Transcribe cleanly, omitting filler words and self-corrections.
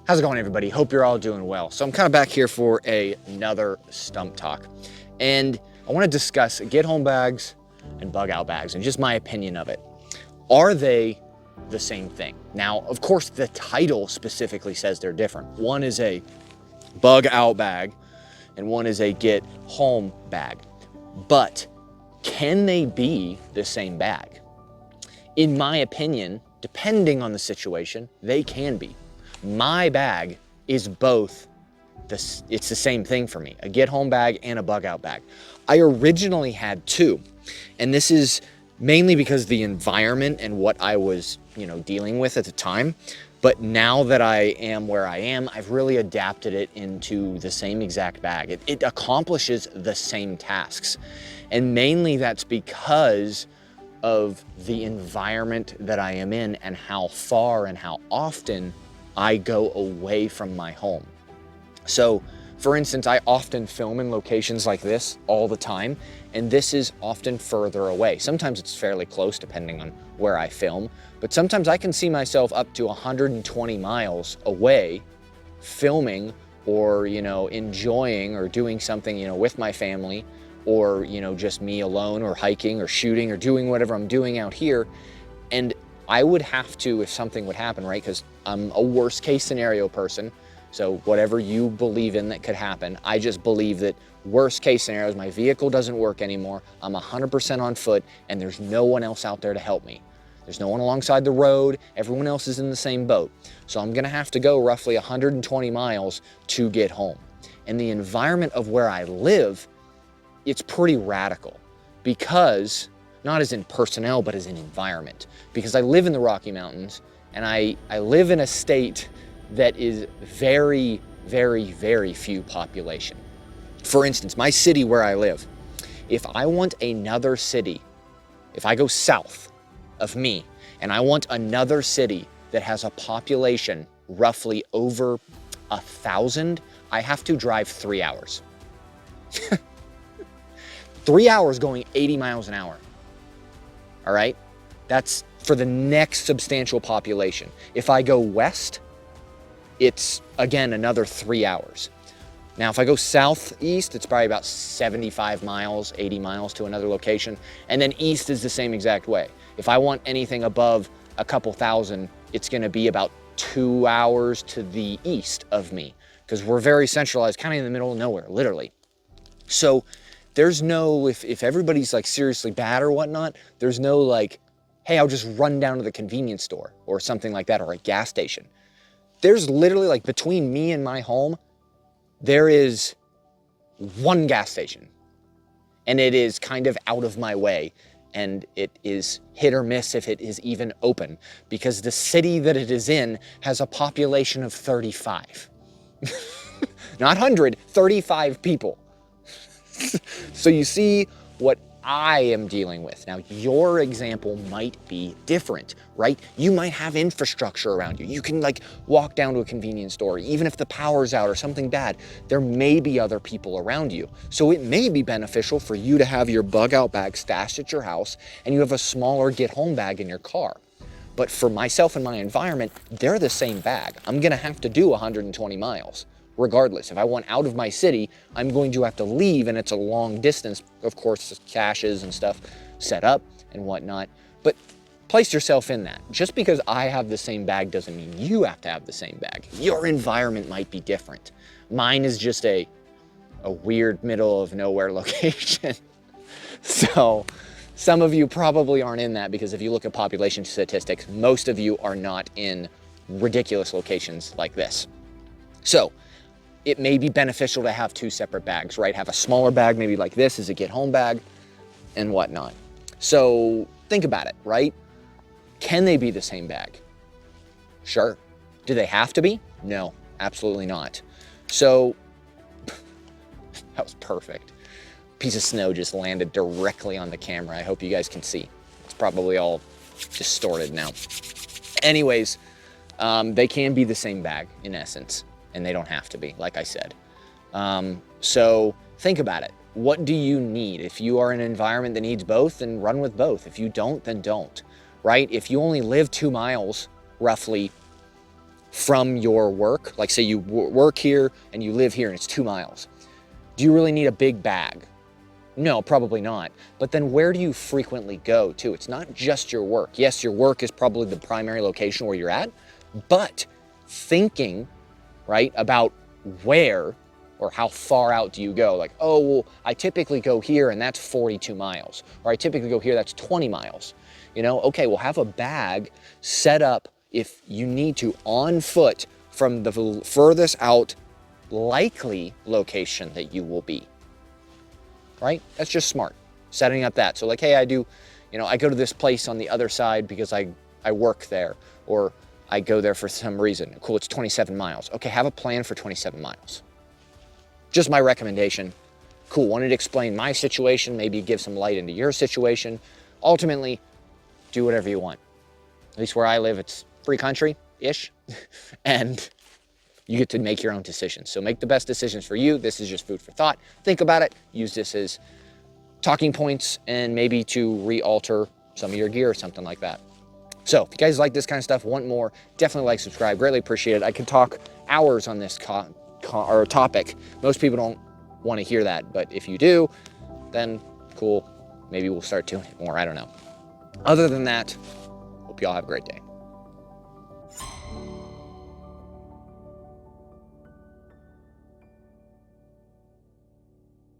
How's it going, everybody? Hope you're all doing well. So I'm kind of back here for another stump talk. And I want to discuss get-home bags and bug-out bags and just my opinion of it. Are they the same thing? Now, of course, the title specifically says they're different. One is a bug-out bag and one is a get-home bag. But can they be the same bag? In my opinion, depending on the situation, they can be. My bag is both, it's the same thing for me, a get-home bag and a bug-out bag. I originally had two, and this is mainly because the environment and what I was, dealing with at the time. But now that I am where I am, I've really adapted it into the same exact bag. It accomplishes the same tasks. And mainly that's because of the environment that I am in and how far and how often I go away from my home. So, for instance, I often film in locations like this all the time, and this is often further away. Sometimes it's fairly close depending on where I film, but sometimes I can see myself up to 120 miles away filming or, enjoying or doing something, with my family, or, just me alone or hiking or shooting or doing whatever I'm doing out here. And I would have to, if something would happen, right? Because I'm a worst case scenario person. So whatever you believe in that could happen, I just believe that worst case scenarios, my vehicle doesn't work anymore. I'm 100% on foot and there's no one else out there to help me. There's no one alongside the road. Everyone else is in the same boat. So I'm gonna have to go roughly 120 miles to get home. And the environment of where I live, it's pretty radical because, not as in personnel, but as in environment. Because I live in the Rocky Mountains and I live in a state that is very, very, very few population. For instance, my city where I live, if I want another city, if I go south of me and I want another city that has a population roughly over 1,000, I have to drive 3 hours. 3 hours going 80 miles an hour. All right? That's for the next substantial population. If I go west, it's, again, another 3 hours. Now, if I go southeast, it's probably about 75 miles, 80 miles to another location. And then east is the same exact way. If I want anything above a couple thousand, it's gonna be about 2 hours to the east of me, because we're very centralized, kind of in the middle of nowhere, literally. So there's no, if everybody's like seriously bad or whatnot, there's no like, hey, I'll just run down to the convenience store or something like that, or a gas station. There's literally, like, between me and my home, there is one gas station, and it is kind of out of my way, and it is hit or miss if it is even open, because the city that it is in has a population of 35. Not 100, 35 people. So you see what I am dealing with. Now, your example might be different, right? You might have infrastructure around you. You can like walk down to a convenience store, even if the power's out or something bad, there may be other people around you. So it may be beneficial for you to have your bug-out bag stashed at your house and you have a smaller get-home bag in your car. But for myself and my environment, they're the same bag. I'm gonna have to do 120 miles. Regardless, if I want out of my city, I'm going to have to leave, and it's a long distance. Of course, caches and stuff set up and whatnot, but place yourself in that. Just because I have the same bag doesn't mean you have to have the same bag. Your environment might be different. Mine is just a weird middle of nowhere location. So some of you probably aren't in that, because if you look at population statistics, most of you are not in ridiculous locations like this. So it may be beneficial to have two separate bags, right? Have a smaller bag, maybe like this is a get-home bag and whatnot. So think about it, right? Can they be the same bag? Sure. Do they have to be? No, absolutely not. So that was perfect. Piece of snow just landed directly on the camera. I hope you guys can see. It's probably all distorted now. Anyways, they can be the same bag in essence. And they don't have to be, like I said. So think about it. What do you need? If you are in an environment that needs both, then run with both. If you don't, then don't, right? If you only live 2 miles roughly from your work. Like say you work here and you live here and it's 2 miles. Do you really need a big bag? No, probably not. But then where do you frequently go to? It's not just your work. Yes, your work is probably the primary location where you're at, but thinking, right, about where or how far out do you go? Like, oh, well, I typically go here and that's 42 miles. Or I typically go here, that's 20 miles. You know, okay, well, have a bag set up if you need to on foot from the furthest out likely location that you will be, right? That's just smart, setting up that. So like, hey, I do, you know, I go to this place on the other side because I work there, or I go there for some reason. Cool, it's 27 miles. Okay, have a plan for 27 miles. Just my recommendation. Cool, wanted to explain my situation, maybe give some light into your situation. Ultimately, do whatever you want. At least where I live, it's free country-ish, and you get to make your own decisions. So make the best decisions for you. This is just food for thought. Think about it. Use this as talking points and maybe to re-alter some of your gear or something like that. So if you guys like this kind of stuff, want more, definitely like, subscribe. Greatly appreciate it. I could talk hours on this topic. Most people don't want to hear that, but if you do, then cool. Maybe we'll start doing it more. I don't know. Other than that, hope y'all have a great day.